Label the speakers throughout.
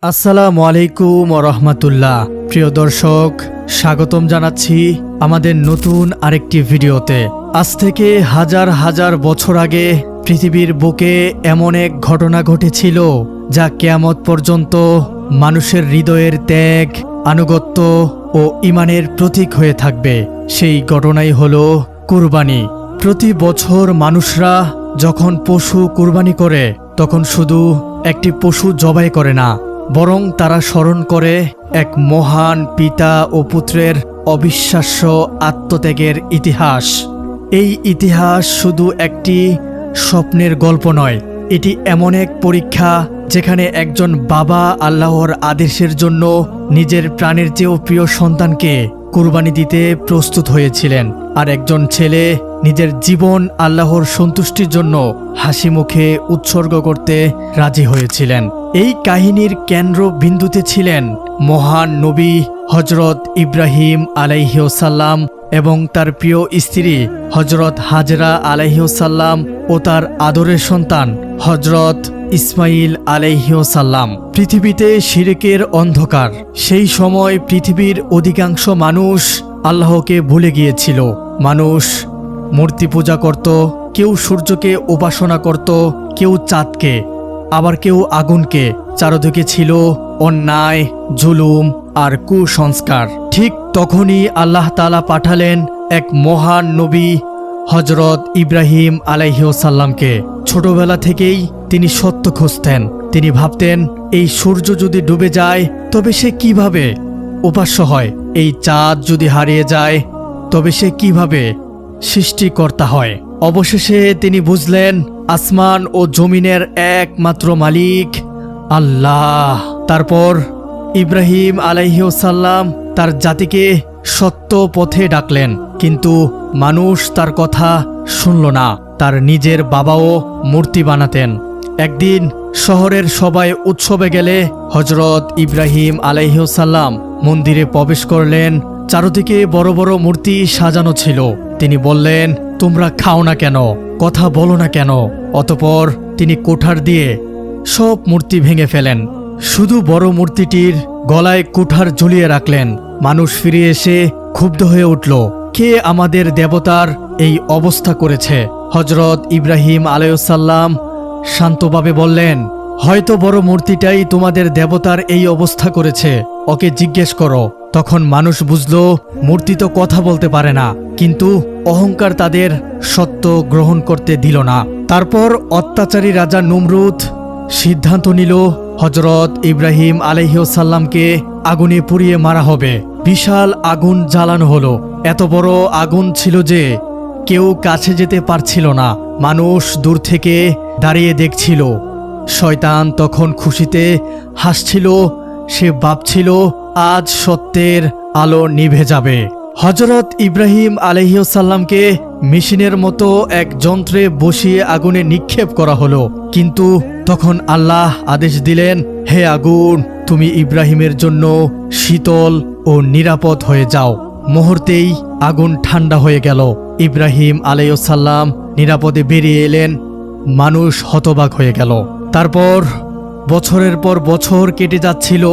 Speaker 1: আসসালামু আলাইকুম ওয়া রাহমাতুল্লাহ। প্রিয় দর্শক, স্বাগতম জানাচ্ছি আমাদের নতুন আরেকটি ভিডিওতে। আজ থেকে হাজার হাজার বছর আগে পৃথিবীর বুকে এমন এক ঘটনা ঘটেছিল যা কিয়ামত পর্যন্ত মানুষের হৃদয়ের ত্যাগ, আনুগত্য ও ঈমানের প্রতীক হয়ে থাকবে। সেই ঘটনাই হলো কুরবানি। প্রতি বছর মানুষরা যখন পশু কুরবানি করে তখন শুধু একটি পশু জবাই করে না, বরং তারা স্মরণ করে এক মহান পিতা ও পুত্রের অবিশ্বাস্য আত্মত্যাগের ইতিহাস। এই ইতিহাস শুধু একটি স্বপ্নের গল্প নয়, এটি এমন এক পরীক্ষা যেখানে একজন বাবা আল্লাহর আদেশের জন্য নিজের প্রাণের চেয়েও প্রিয় সন্তানকে কুরবানি দিতে প্রস্তুত হয়েছিলেন, আর একজন ছেলে নিজের জীবন আল্লাহর সন্তুষ্টির জন্য হাসি মুখে উৎসর্গ করতে রাজি হয়েছিলেন। এই কাহিনীর কেন্দ্রবিন্দুতে ছিলেন মহান নবী হযরত ইব্রাহিম আলাইহিসসালাম এবং তার প্রিয় স্ত্রী হযরত হাজরা আলাইহিসসালাম ও তার আদরের সন্তান হযরত ইসমাইল আলাইহিসসালাম। পৃথিবীতে শিরকের অন্ধকার। সেই সময় পৃথিবীর অধিকাংশ মানুষ আল্লাহকে ভুলে গিয়েছিল। মানুষ মূর্তি পূজা করত, কেউ সূর্যকে উপাসনা করত, কেউ চাঁদকে, আবার কেউ আগুনকে। চারদিকে ছিল অন্যায়, জুলুম আর কুসংস্কার। ঠিক তখনই আল্লাহ তাআলা পাঠালেন এক মহান নবী হযরত ইব্রাহিম আলাইহিসসালামকে। ছোটবেলা থেকেই তিনি সত্য খুঁজতেন। তিনি ভাবতেন, এই সূর্য যদি ডুবে যায় তবে সে কিভাবে উপাস্য হয়, এই চাঁদ যদি হারিয়ে যায় তবে সে কিভাবে সৃষ্টিকর্তা হয়। অবশেষে তিনি বুঝলেন আসমান ও জমিনের একমাত্র মালিক আল্লাহ। তারপর ইব্রাহিম আলাইহিসসালাম তার জাতিকে সত্য পথে ডাকলেন, কিন্তু মানুষ তার কথা শুনল না। তার নিজের বাবাও মূর্তি বানাতেন। একদিন শহরের সবাই উৎসবে গেলে হযরত ইব্রাহিম আলাইহিসসালাম মন্দিরে প্রবেশ করলেন। চারদিকে বড় বড় মূর্তি সাজানো ছিল। তিনি বললেন, তোমরা খাও না কেন, কথা বলো না কেন? অতঃপর তিনি কুঠার দিয়ে সব মূর্তি ভেঙে ফেলেন। শুধু বড় মূর্তিটির গলায় কুঠার ঝুলিয়ে রাখলেন। মানুষ ফিরে এসে ক্ষুব্ধ হয়ে উঠল, কে আমাদের দেবতার এই অবস্থা করেছে? হযরত ইব্রাহিম আলাইহিসসালাম শান্তভাবে বললেন, হয়তো বড় মূর্তিটাই তোমাদের দেবতার এই অবস্থা করেছে, ওকে জিজ্ঞেস করো। তখন মানুষ বুঝল মূর্তি তো কথা বলতে পারে না, কিন্তু অহংকার তাদের সত্য গ্রহণ করতে দিল না। তারপর অত্যাচারী রাজা নমরুদ সিদ্ধান্ত নিল হযরত ইব্রাহিম আলাইহিসসালামকে আগুনে পুড়িয়ে মারা হবে। বিশাল আগুন জ্বালানো হলো। এত বড় আগুন ছিল যে কেউ কাছে যেতে পারছিল না। মানুষ দূর থেকে দাঁড়িয়ে দেখছিল। শয়তান তখন খুশিতে হাসছিল। সে ভাবছিল আজ সত্যের আলো নিভে যাবে। হযরত ইব্রাহিম আলাইহিসসালামকে মেশিনের মতো এক যন্ত্রে বসিয়ে আগুনে নিক্ষেপ করা হলো। কিন্তু তখন আল্লাহ আদেশ দিলেন, হে আগুন, তুমি ইব্রাহিমের জন্য শীতল ও নিরাপদ হয়ে যাও। মুহূর্তেই আগুন ঠান্ডা হয়ে গেল। ইব্রাহিম আলাইহিসসালাম নিরাপদে বেরিয়ে এলেন। মানুষ হতবাক হয়ে গেল। তারপর বছরের পর বছর কেটে যাচ্ছিল।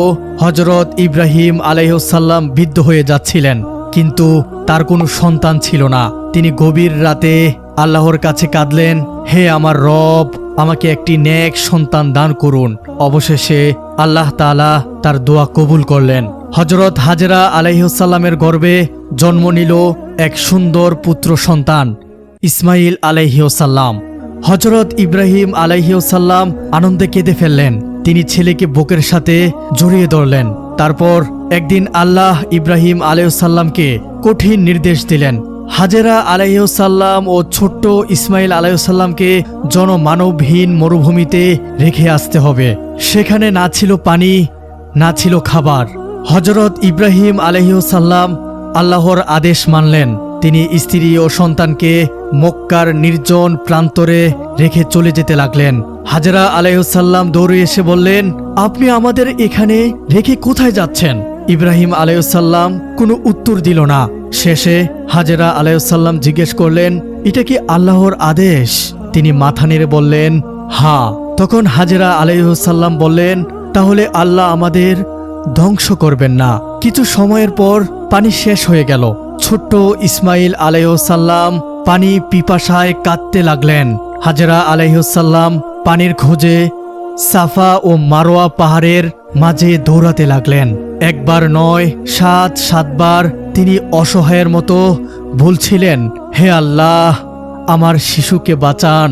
Speaker 1: হযরত ইব্রাহিম আলাইহিসসালাম বৃদ্ধ হয়ে যাচ্ছিলেন, কিন্তু তার কোনো সন্তান ছিল না। তিনি গভীর রাতে আল্লাহর কাছে কাঁদলেন, হে আমার রব, আমাকে একটি নেক সন্তান দান করুন। অবশেষে আল্লাহ তাআলা তার দোয়া কবুল করলেন। হযরত হাজরা আলাইহিসসালামের গর্ভে জন্ম নিল এক সুন্দর পুত্র সন্তান ইসমাইল আলাইহিসসালাম। হযরত ইব্রাহিম আলাইহিসসালাম আনন্দে কেঁদে ফেললেন। তিনি ছেলেকে বুকের সাথে জড়িয়ে ধরলেন। তারপর একদিন আল্লাহ ইব্রাহিম আলাইহিসসালামকে কঠিন নির্দেশ দিলেন, হাজেরা আলাইহিসসালাম ও ছোট্ট ইসমাইল আলাইহিসসালামকে জনমানবহীন মরুভূমিতে রেখে আসতে হবে। সেখানে না ছিল পানি, না ছিল খাবার। হযরত ইব্রাহিম আলাইহিসসালাম আল্লাহর আদেশ মানলেন। তিনি স্ত্রী ও সন্তানকে মক্কার নির্জন প্রান্তরে রেখে চলে যেতে লাগলেন। হাজরা আলাইহিসসালাম দৌড়ে এসে বললেন, আপনি আমাদের এখানে রেখে কোথায় যাচ্ছেন? ইব্রাহিম আলাইহিসসালাম কোনো উত্তর দিল না। শেষে হাজরা আলাইহিসসালাম জিজ্ঞেস করলেন, এটা কি আল্লাহর আদেশ? তিনি মাথা নেড়ে বললেন, হ্যাঁ। তখন হাজরা আলাইহিসসালাম বললেন, তাহলে আল্লাহ আমাদের ধ্বংস করবেন না। কিছু সময়ের পর পানি শেষ হয়ে গেল। ছোট্ট ইসমাইল আলাইহিসসালাম পানি পিপাসায় কাঁদতে লাগলেন। হাজেরা আলাইহিসসালাম পানির খোঁজে সাফা ও মারোয়া পাহাড়ের মাঝে দৌড়াতে লাগলেন। একবার নয়, 7 বার তিনি অসহায়ের মতো বলছিলেন, হে আল্লাহ, আমার শিশুকে বাঁচান।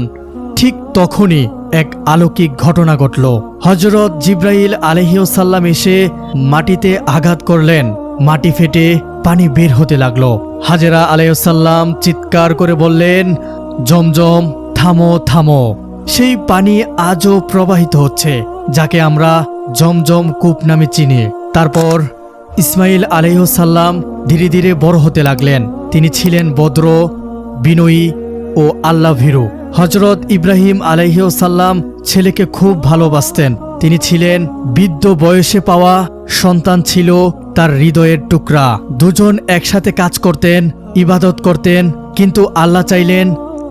Speaker 1: ঠিক তখনই এক অলৌকিক ঘটনা ঘটল। হযরত জিবরাইল আলাইহিসসালাম এসে মাটিতে আঘাত করলেন। মাটি ফেটে পানি বের হতে লাগলো। হাজেরা আলাইহিসসালাম চিৎকার করে বললেন, জমজম, থামো থামো। সেই পানি আজও প্রবাহিত হচ্ছে, যাকে আমরা জমজম কূপ নামে চিনি। তারপর ইসমাইল আলাইহিসসালাম ধীরে ধীরে বড় হতে লাগলেন। তিনি ছিলেন ভদ্র, বিনয়ী ও আল্লাহভীরু। হযরত ইব্রাহিম আলাইহিসসালাম ছেলেকে খুব ভালোবাসতেন। তিনি ছিলেন বৃদ্ধ বয়সে পাওয়া সন্তান, ছিল তার হৃদয়ের টুকরা। দুজন একসাথে কাজ করতেন, ইবাদত করতেন, কিন্তু আল্লাহ চাইলেন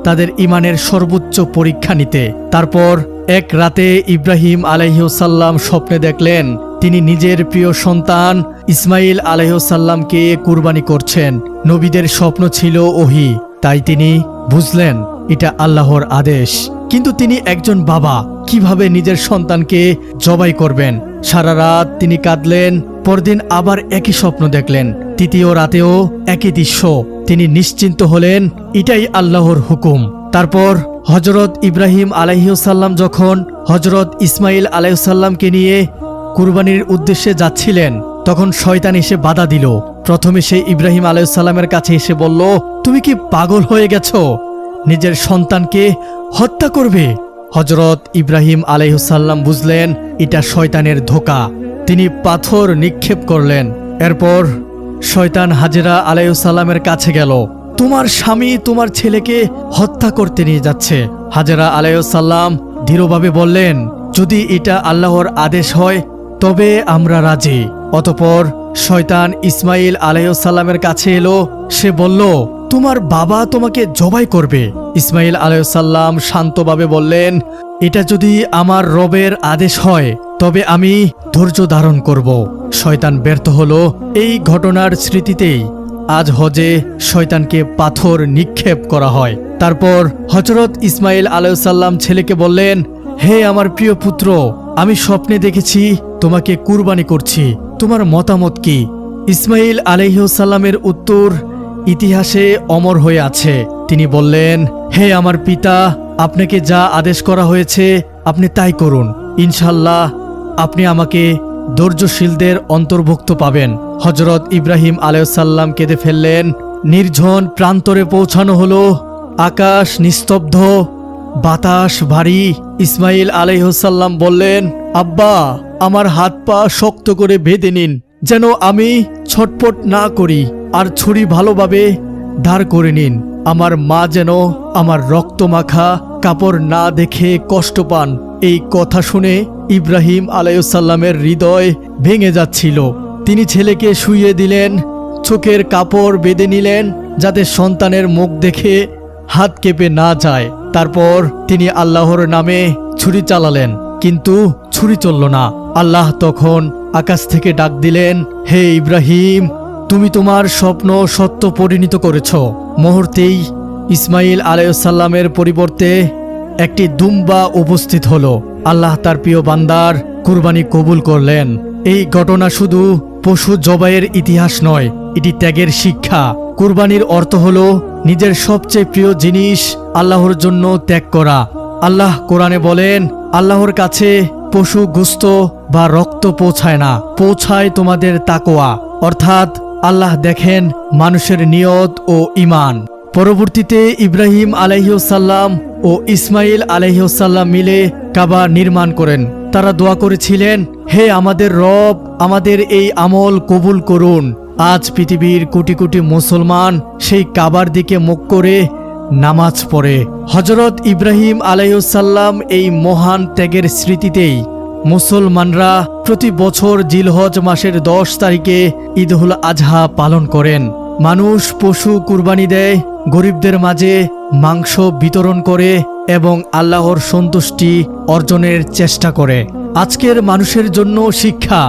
Speaker 1: তাদের ঈমানের সর্বোচ্চ পরীক্ষা নিতে। তারপর এক রাতে ইব্রাহিম আলাইহিসসালাম স্বপ্নে দেখলেন তিনি নিজের প্রিয় সন্তান ইসমাইল আলাইহিসসালামকে কুরবানি করছেন। নবীদের স্বপ্ন ছিল ওহী, তাই তিনি বুঝলেন এটা আল্লাহর আদেশ। কিন্তু তিনি একজন বাবা, কিভাবে নিজের সন্তানকে জবাই করবেন? সারা রাত তিনি কাঁদলেন। পরদিন আবার একই স্বপ্ন দেখলেন। তৃতীয় রাতেও একই দৃশ্য। তিনি নিশ্চিন্ত হলেন এটাই আল্লাহর হুকুম। তারপর হযরত ইব্রাহিম আলাইহিসসালাম যখন হযরত ইসমাইল আলাইহিসসালামকে নিয়ে কুরবানির উদ্দেশ্যে যাচ্ছিলেন, তখন শয়তান এসে বাধা দিল। প্রথমে সে ইব্রাহিম আলাইহিসসালামের কাছে এসে বলল, তুমি কি পাগল হয়ে গেছো? নিজের সন্তানকে হত্যা করবে? হযরত ইব্রাহিম আলাইহিসসালাম বুঝলেন এটা শয়তানের ধোঁকা। তিনি পাথর নিক্ষেপ করলেন। এরপর শয়তান হাজেরা আলাইহিসসালামের কাছে গেল। তোমার স্বামী তোমার ছেলেকে হত্যা করতে নিয়ে যাচ্ছে। হাজেরা আলাইহিসসালাম দৃঢ়ভাবে বললেন, যদি এটা আল্লাহর আদেশ হয় তবে আমরা রাজি। অতঃপর শয়তান ইসমাইল আলাইহিসসালামের কাছে এলো। সে বলল, তোমার বাবা তোমাকে জবাই করবে। ইসমাইল আলাইহিসসালাম শান্তভাবে বললেন, এটা যদি আমার রবের আদেশ হয় তবে আমি ধৈর্য ধারণ করব। শয়তান ব্যর্থ হলো। এই ঘটনার স্মৃতিতেই আজ হজে শয়তানকে পাথর নিক্ষেপ করা হয়। তারপর হযরত ইসমাইল আলাইহিসসালাম ছেলেকে বললেন, হে আমার প্রিয় পুত্র, আমি স্বপ্নে দেখেছি তোমাকে কুরবানি করছি, তোমার মতামত কি? ইসমাইল আলাইহিসসালামের উত্তর ইতিহাসে অমর হয়ে আছে। তিনি বললেন, হে আমার পিতা, আপনাকে যা আদেশ করা হয়েছে আপনি তাই করুন। ইনশাআল্লাহ আপনি আমাকে ধৈর্যশীলদের অন্তর্ভুক্ত পাবেন। হযরত ইব্রাহিম আলাইহিসসালাম কেঁদে ফেললেন। নির্জন প্রান্তরে পৌঁছানো হলো। আকাশ নিস্তব্ধ, বাতাস ভারী। ইসমাইল আলাইহিসসালাম বললেন, আব্বা, আমার হাত পা শক্ত করে বেঁধে নিন, যেন আমি ছটফট না করি, আর ছুরি ভালোভাবে ধার করে নিন। আমার মা যেন আমার রক্তমাখা কাপড় না দেখে কষ্ট পান। এই কথা শুনে ইব্রাহিম আলাইহিসসালামের হৃদয় ভেঙে যাচ্ছিল। তিনি ছেলেকে শুইয়ে দিলেন, চোখের কাপড় বেঁধে নিলেন যাতে সন্তানের মুখ দেখে হাত কেঁপে না যায়। তারপর তিনি আল্লাহর নামে ছুরি চালালেন, কিন্তু ছুরি চলল না। আল্লাহ তখন আকাশ থেকে ডাক দিলেন, হে ইব্রাহিম, তুমি তোমার স্বপ্ন সত্য পরিণত করেছ। মুহূর্তেই ইসমাইল আলাইহিসসালামের পরিবর্তে একটি দুম্বা উপস্থিত হলো। আল্লাহ তার প্রিয় বান্দার কুরবানি কবুল করলেন। এই ঘটনা শুধু পশু জবাইয়ের ইতিহাস নয়, এটি ত্যাগের শিক্ষা। কুরবানির অর্থ হলো নিজের সবচেয়ে প্রিয় জিনিস আল্লাহর জন্য ত্যাগ করা। আল্লাহ কোরআনে বলেন, আল্লাহর কাছে পশু গোশত বা রক্ত পৌঁছায় না, পৌঁছায় তোমাদের তাকওয়া। অর্থাৎ আল্লাহ দেখেন মানুষের নিয়ত ও ঈমান। পরবর্তীতে ইব্রাহিম আলাইহিসসালাম ও ইসমাইল আলাইহিসসালাম মিলে কাবা নির্মাণ করেন। তারা দোয়া করেছিলেন, হে আমাদের রব, আমাদের এই আমল কবুল করুন। আজ পৃথিবীর কোটি কোটি মুসলমান সেই কাবার দিকে মুখ করে নামাজ পড়ে। হযরত ইব্রাহিম আলাইহিসসালাম এই মহান ত্যাগের স্মৃতিতেই মুসলমানরা প্রতি বছর জিলহজ মাসের 10 তারিখে ঈদুল আজহা পালন করেন। মানুষ পশু কুরবানি দেয়, গরিবদের মাঝে মাংস বিতরণ করে এবং আল্লাহর সন্তুষ্টি অর্জনের চেষ্টা করে। আজকের মানুষের জন্য শিক্ষা।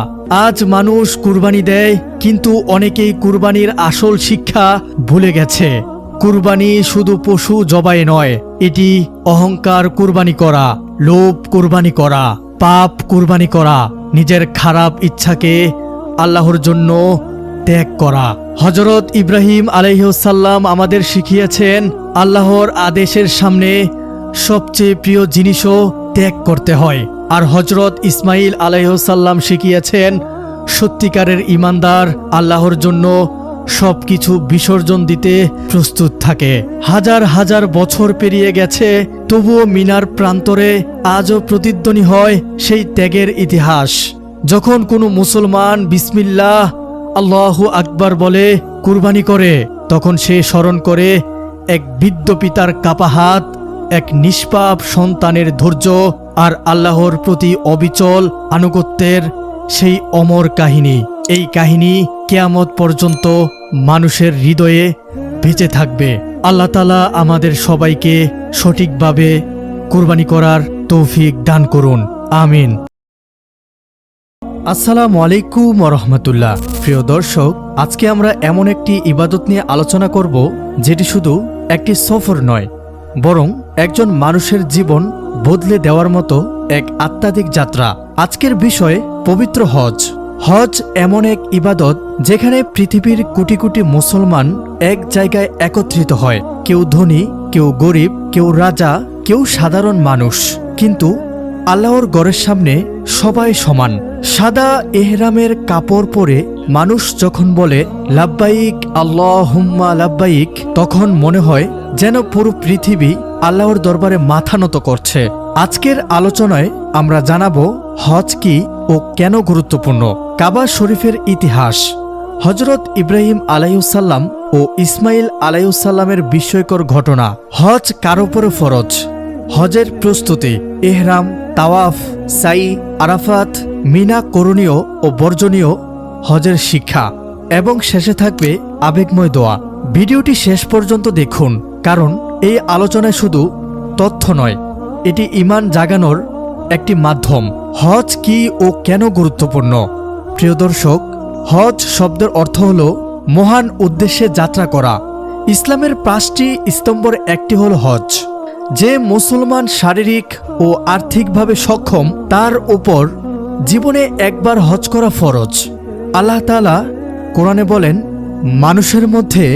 Speaker 1: আজ মানুষ কুরবানি দেয়, কিন্তু অনেকেই কুরবানির আসল শিক্ষা ভুলে গেছে। কুরবানি শুধু পশু জবাই নয়, এটি অহংকার কুরবানি করা, লোভ কুরবানি করা, পাপ কুরবানি করা, নিজের খারাপ ইচ্ছাকে আল্লাহর জন্য ত্যাগ করা। হযরত ইব্রাহিম আলাইহিসসালাম আমাদের শিখিয়েছেন আল্লাহর আদেশের সামনে সবচেয়ে প্রিয় জিনিসও ত্যাগ করতে হয়। আর হযরত ইসমাইল আলাইহিসসালাম শিখিয়েছেন সত্যিকারের ঈমানদার আল্লাহর জন্য সবকিছু বিসর্জন দিতে প্রস্তুত থাকে। হাজার হাজার বছর পেরিয়ে গেছে, তবুও মিনার প্রান্তরে আজও প্রতিধ্বনি হয় সেই ত্যাগের ইতিহাস। যখন কোনো মুসলমান বিসমিল্লাহ আল্লাহু আকবার বলে কুরবানি করে, তখন সে স্মরণ করে এক বৃদ্ধ পিতার কাপা হাত, এক নিষ্পাপ সন্তানের ধৈর্য আর আল্লাহর প্রতি অবিচল আনুগত্যের সেই অমর কাহিনী। এই কাহিনী কিয়ামত পর্যন্ত মানুষের হৃদয়ে বেঁচে থাকবে। আল্লাহ তাআলা আমাদের সবাইকে সঠিকভাবে কুরবানি করার তৌফিক দান করুন, আমিন। আসসালামু আলাইকুম ওয়া রাহমাতুল্লাহ। প্রিয় দর্শক, আজকে আমরা এমন একটি ইবাদত নিয়ে আলোচনা করব যেটি শুধু একটি সফর নয়, বরং একজন মানুষের জীবন বদলে দেওয়ার মতো এক আধ্যাত্মিক যাত্রা। আজকের বিষয় পবিত্র হজ। হজ এমন এক ইবাদত যেখানে পৃথিবীর কোটি কোটি মুসলমান এক জায়গায় একত্রিত হয়। কেউ ধনী, কেউ গরিব, কেউ রাজা, কেউ সাধারণ মানুষ, কিন্তু আল্লাহর ঘরের সামনে সবাই সমান। সাদা এহরামের কাপড় পরে মানুষ যখন বলে লাব্বাইক আল্লাহুম্মা লাব্বাইক, তখন মনে হয় যেন পুরো পৃথিবী আল্লাহর দরবারে মাথা নত করছে। আজকের আলোচনায় আমরা জানাবো হজ কি ও কেন গুরুত্বপূর্ণ, কাবা শরীফের ইতিহাস, হযরত ইব্রাহিম আলাইহিসসালাম ও ইসমাইল আলাইহিসসালামের বিস্ময়কর ঘটনা, হজ কার উপরে ফরজ, হজের প্রস্তুতি, ইহরাম, তাওয়াফ, সাই, আরাফাত, মিনা করণীয় ও বর্জনীয়, হজের শিক্ষা, এবং শেষে থাকবে আবেগময় দোয়া। ভিডিওটি শেষ পর্যন্ত দেখুন, কারণ এই আলোচনায় শুধু তথ্য নয়, এটি ঈমান জাগানোর একটি মাধ্যম। হজ কি ও কেন গুরুত্বপূর্ণ? প্রিয় দর্শক, হজ শব্দের অর্থ হল মহান উদ্দেশ্যে যাত্রা করা। ইসলামের 5টি স্তম্ভের একটি হল হজ। যে মুসলমান শারীরিক ও আর্থিকভাবে সক্ষম, তার উপর জীবনে একবার হজ করা ফরজ। আল্লাহ তাআলা কোরআনে বলেন, মানুষের মধ্যে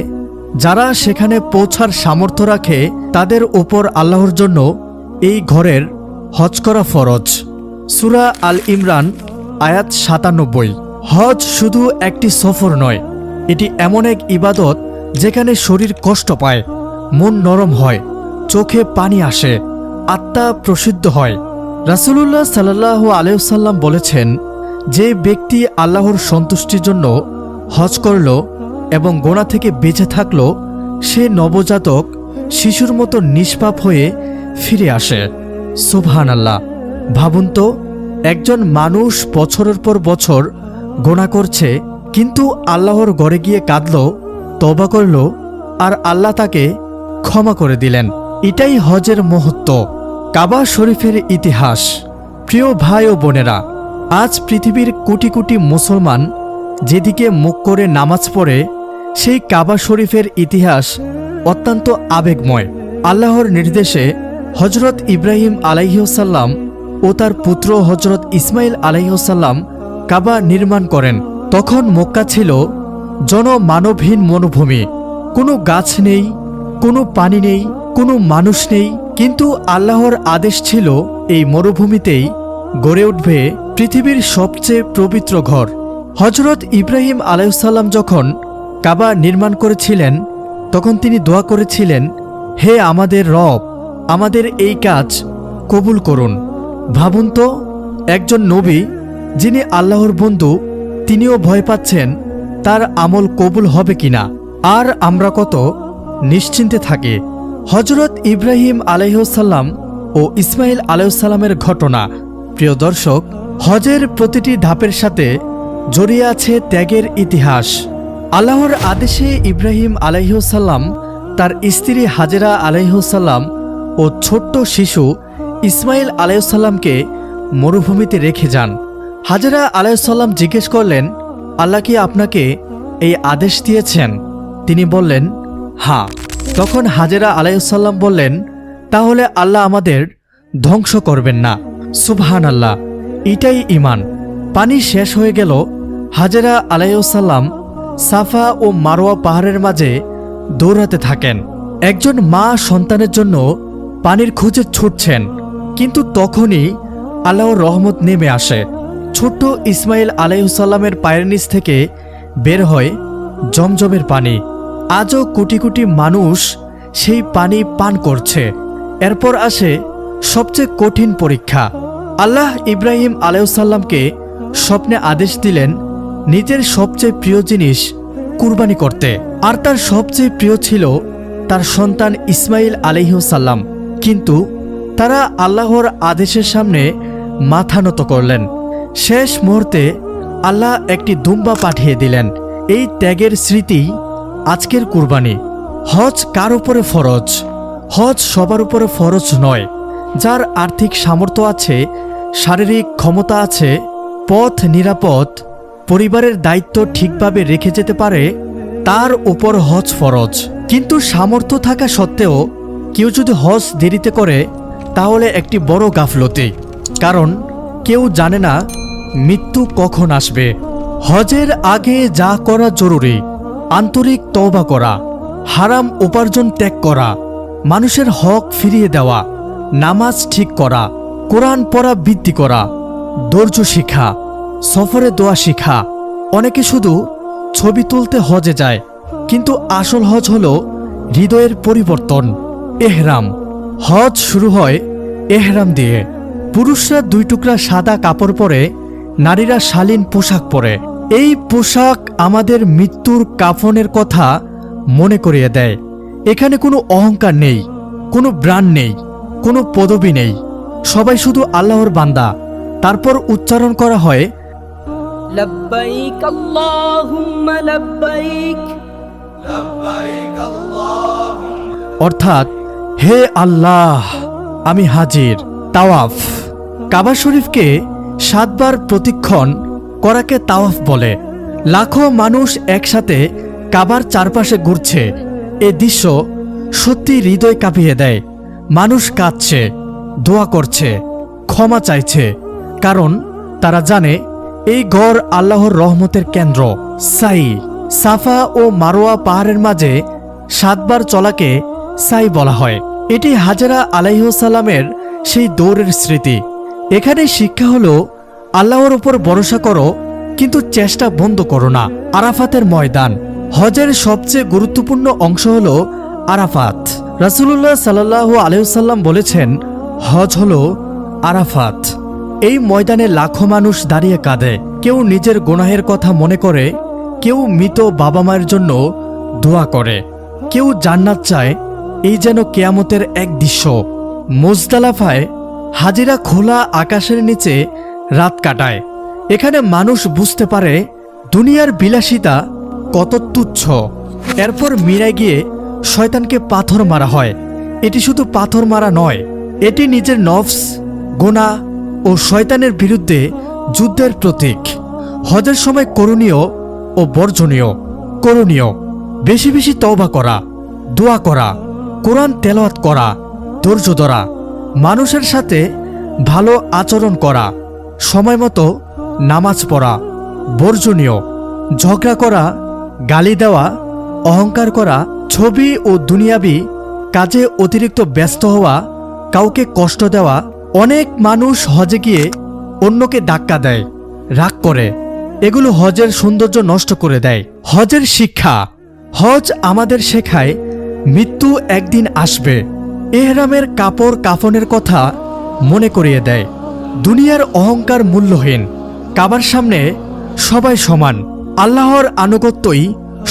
Speaker 1: যারা সেখানে পৌঁছার সামর্থ্য রাখে তাদের উপর আল্লাহর জন্য এই ঘরের হজ করা ফরজ। সূরা আল ইমরান আয়াত 97। হজ শুধু একটি সফর নয়, এটি এমন এক ইবাদত যেখানে শরীর কষ্ট পায়, মন নরম হয়, চোখে পানি আসে, আত্মা প্রসিদ্ধ হয়। রাসূলুল্লাহ সাল্লাল্লাহু আলাইহি ওয়াসাল্লাম বলেছেন, যে ব্যক্তি আল্লাহর সন্তুষ্টির জন্য হজ করল এবং গোনা থেকে বেঁচে থাকল, সে নবজাতক শিশুর মতো নিষ্পাপ হয়ে ফিরে আসে। সুবহানাল্লাহ। ভাবুন তো, একজন মানুষ বছরের পর বছর গোনা করছে, কিন্তু আল্লাহর ঘরে গিয়ে কাঁদল, তওবা করল, আর আল্লাহ তাকে ক্ষমা করে দিলেন। এটাই হজের মহত্ব। কাবা শরীফের ইতিহাস। প্রিয় ভাই ও বোনেরা, আজ পৃথিবীর কোটি কোটি মুসলমান যেদিকে মুখ করে নামাজ পড়ে, সেই কাবা শরীফের ইতিহাস অত্যন্ত আবেগময়। আল্লাহর নির্দেশে হযরত ইব্রাহিম আলাইহিসসালাম ও তার পুত্র হযরত ইসমাইল আলাইহিসসালাম কাবা নির্মাণ করেন। তখন মক্কা ছিল জনমানবহীন মরুভূমি, কোনো গাছ নেই, কোনো পানি নেই, কোনো মানুষ নেই, কিন্তু আল্লাহর আদেশ ছিল এই মরুভূমিতেই গড়ে উঠবে পৃথিবীর সবচেয়ে পবিত্র ঘর। হযরত ইব্রাহিম আলাইহিসসালাম যখন কাবা নির্মাণ করেছিলেন, তখন তিনি দোয়া করেছিলেন, হে আমাদের রব, আমাদের এই কাজ কবুল করুন। ভাবুন তো, একজন নবী যিনি আল্লাহর বন্ধু, তিনিও ভয় পাচ্ছেন তার আমল কবুল হবে কিনা। আর আমরা কত নিশ্চিন্তে থাকি। হযরত ইব্রাহিম আলাইহিসসালাম ও ইসমাইল আলাইহিসসালামের ঘটনা। প্রিয় দর্শক, হজের প্রতিটি ধাপের সাথে জড়িয়ে আছে ত্যাগের ইতিহাস। আল্লাহর আদেশে ইব্রাহিম আলাইহিসসালাম তার স্ত্রী হাজেরা আলাইহিসসালাম ও ছোট্ট শিশু ইসমাইল আলাইহিসসালামকে মরুভূমিতে রেখে যান। হাজেরা আলাইহিসসালাম জিজ্ঞেস করলেন, আল্লাহ কি আপনাকে এই আদেশ দিয়েছেন? তিনি বললেন, হ্যাঁ। তখন হাজেরা আলাইহিসসালাম বললেন, তাহলে আল্লাহ আমাদের ধ্বংস করবেন না। সুবহানাল্লাহ, এটাই ঈমান। পানি শেষ হয়ে গেল। হাজেরা আলাইহিসসালাম সাফা ও মারওয়া পাহাড়ের মাঝে দৌড়াতে থাকেন। একজন মা সন্তানের জন্য পানির খোঁজে ছুটছেন, কিন্তু তখনই আল্লাহর রহমত নেমে আসে। ছোট্ট ইসমাইল আলাইহিসসালামের পায়ের নিচ থেকে বের হয় জমজমের পানি। আজও কোটি কোটি মানুষ সেই পানি পান করছে। এরপর আসে সবচেয়ে কঠিন পরীক্ষা। আল্লাহ ইব্রাহিম আলাইহিসসালামকে স্বপ্নে আদেশ দিলেন নিজের সবচেয়ে প্রিয় জিনিস কুরবানি করতে, আর তার সবচেয়ে প্রিয় ছিল তার সন্তান ইসমাইল আলাইহিসসালাম। কিন্তু তারা আল্লাহর আদেশের সামনে মাথা নত করলেন। শেষ মুহূর্তে আল্লাহ একটি দুম্বা পাঠিয়ে দিলেন। এই ত্যাগের স্মৃতি আজকের কুরবানি। হজ কার উপরে ফরজ? হজ সবার উপরে ফরজ নয়। যার আর্থিক সামর্থ্য আছে, শারীরিক ক্ষমতা আছে, পথ নিরাপদ, পরিবারের দায়িত্ব ঠিকভাবে রেখে যেতে পারে, তার উপর হজ ফরজ। কিন্তু সামর্থ্য থাকা সত্ত্বেও কেউ যদি হজ দেরিতে করে তাহলে একটি বড় গাফলতি। কারণ কেউ জানে না মৃত্যু কখন আসবে। হজের আগে যা করা জরুরি, আন্তরিক তওবা করা, হারাম উপার্জন ত্যাগ করা, মানুষের হক ফিরিয়ে দেওয়া, নামাজ ঠিক করা, কোরআন পড়া বৃদ্ধি করা, ধৈর্য শিখা, সফরে দোয়া শিখা। অনেকে শুধু ছবি তুলতে হজে যায়, কিন্তু আসল হজ হলো হৃদয়ের পরিবর্তন। এহরাম। হজ শুরু হয় এহরাম দিয়ে। পুরুষরা 2 টুকরা সাদা কাপড় পরে, নারীরা শালীন পোশাক পরে। এই পোশাক আমাদের মৃত্যুর কাফনের কথা মনে করিয়ে দেয়। এখানে কোনো অহংকার নেই, কোনো ব্র্যান্ড নেই, কোনো পদবি নেই। সবাই শুধু আল্লাহর বান্দা। তারপর উচ্চারণ করা হয়,
Speaker 2: লব্বাইক আল্লাহুম্মা লব্বাইক, লব্বাইক আল্লাহুম্মা।
Speaker 1: অর্থাৎ, হে আল্লাহ, আমি হাজির। তাওয়াফ। কাবা শরীফকে 7 বার প্রদক্ষিণ করাকে তাওয়াফ বলে। লাখো মানুষ একসাথে কাবার চারপাশে ঘুরছে। এ দৃশ্য সত্যি হৃদয় কাঁপিয়ে দেয়। মানুষ কাঁদছে, দোয়া করছে, ক্ষমা চাইছে, কারণ তারা জানে এই ঘর আল্লাহর রহমতের কেন্দ্র। সাই। সাফা ও মারওয়া পাহাড়ের মাঝে 7 বার চলাকে সাই বলা হয়। এটি হাজেরা আলাইহিসসালামের সেই দৌড়ের স্মৃতি। এখানে শিক্ষা হলো, আল্লাহর উপর ভরসা করো, কিন্তু চেষ্টা বন্ধ করো না। আরাফাতের ময়দান। হজের সবচেয়ে গুরুত্বপূর্ণ অংশ হলো আরাফাত। রাসূলুল্লাহ সাল্লাল্লাহু আলাইহি ওয়াসাল্লাম বলেছেন, হজ হলো আরাফাত। এই ময়দানে লাখো মানুষ দাঁড়িয়ে কাঁদে। কেউ নিজের গুনাহের কথা মনে করে, কেউ মৃত বাবা মায়ের জন্য দোয়া করে, কেউ জান্নাত চায়। এই যেন কিয়ামতের এক দৃশ্য। মুজদালাফায় হাজিরা খোলা আকাশের নিচে রাত কাটায়। এখানে মানুষ বুঝতে পারে দুনিয়ার বিলাসিতা কত তুচ্ছ। এরপর মিরায় গিয়ে শয়তানকে পাথর মারা হয়। এটি শুধু পাথর মারা নয়, এটি নিজের নফস, গুনাহ ও শয়তানের বিরুদ্ধে যুদ্ধের প্রতীক। হজের সময় করণীয় ও বর্জনীয়। করণীয়: বেশি বেশি তওবা করা, দোয়া করা, কোরআন তেলাওয়াত করা, ধৈর্য ধরা, মানুষের সাথে ভালো আচরণ করা, সময়মতো নামাজ পড়া। বর্জনীয়: ঝগড়া করা, গালি দেওয়া, অহংকার করা, ছবি ও দুনিয়াবি কাজে অতিরিক্ত ব্যস্ত হওয়া, কাউকে কষ্ট দেওয়া। অনেক মানুষ হজে গিয়ে অন্যকে ধাক্কা দেয়, রাগ করে। এগুলো হজের সৌন্দর্য নষ্ট করে দেয়। হজের শিক্ষা। হজ আমাদের শেখায় মৃত্যু একদিন আসবে। এহরামের কাপড় কাফনের কথা মনে করিয়ে দেয়। দুনিয়ার অহংকার মূল্যহীন। কাবার সামনে সবাই সমান। আল্লাহর আনুগত্যই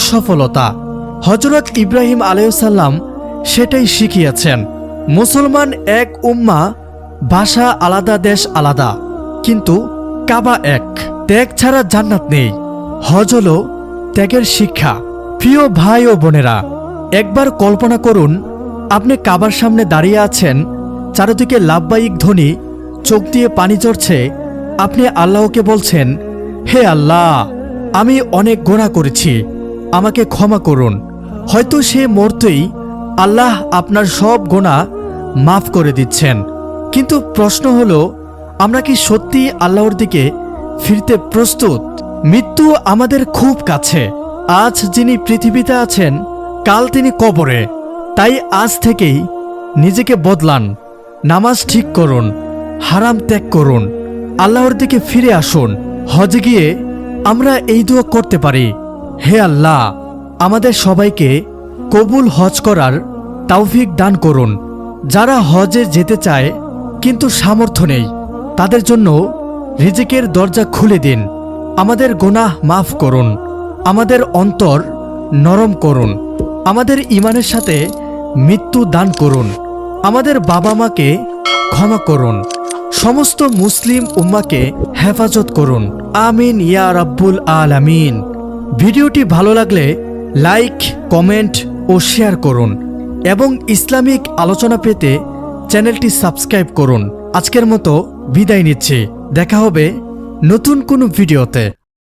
Speaker 1: সফলতা। হযরত ইব্রাহিম আলাইহিসসালাম সেটাই শিখিয়েছেন। মুসলমান এক উম্মাহ, ভাষা আলাদা, দেশ আলাদা, কিন্তু কাবা এক। ত্যাগ ছাড়া জান্নাত নেই। হজ হলো ত্যাগের শিক্ষা। প্রিয় ভাই ও বোনেরা, একবার কল্পনা করুন, আপনি কাবার সামনে দাঁড়িয়ে আছেন, চারিদিকে লাব্বাইক ধ্বনি চোখ দিয়ে পানি ঝরছে, আপনি আল্লাহকে বলছেন, হে আল্লাহ, আমি অনেক গুনাহ করেছি, আমাকে ক্ষমা করুন। হয়তো সে মুহূর্তেই আল্লাহ আপনার সব গুনাহ মাফ করে দিচ্ছেন। কিন্তু প্রশ্ন হলো, আমরা কি সত্যি আল্লাহর দিকে ফিরতে প্রস্তুত? মৃত্যু আমাদের খুব কাছে। আজ যিনি পৃথিবীতে আছেন, কাল তিনি কবরে। তাই আজ থেকেই নিজেকে বদলান, নামাজ ঠিক করুন, হারাম ত্যাগ করুন, আল্লাহর দিকে ফিরে আসুন। হজে গিয়ে আমরা এই দোয়া করতে পারি, হে আল্লাহ, আমাদের সবাইকে কবুল হজ করার তৌফিক দান করুন। যারা হজে যেতে চায় কিন্তু সামর্থ্য নেই, তাদের জন্য রিজিকের দরজা খুলে দিন। আমাদের গুনাহ মাফ করুন, আমাদের অন্তর নরম করুন, আমাদের ঈমানের সাথে মৃত্যু দান করুন, আমাদের বাবা মাকে ক্ষমা করুন, সমস্ত মুসলিম উম্মাকে হেফাজত করুন। আমিন ইয়া রাব্বুল আলামিন। ভিডিওটি ভালো লাগলে লাইক, কমেন্ট ও শেয়ার করুন এবং ইসলামিক আলোচনা পেতে চ্যানেলটি সাবস্ক্রাইব করুন। আজকের মতো বিদায় নিচ্ছি, দেখা হবে নতুন কোনো ভিডিওতে।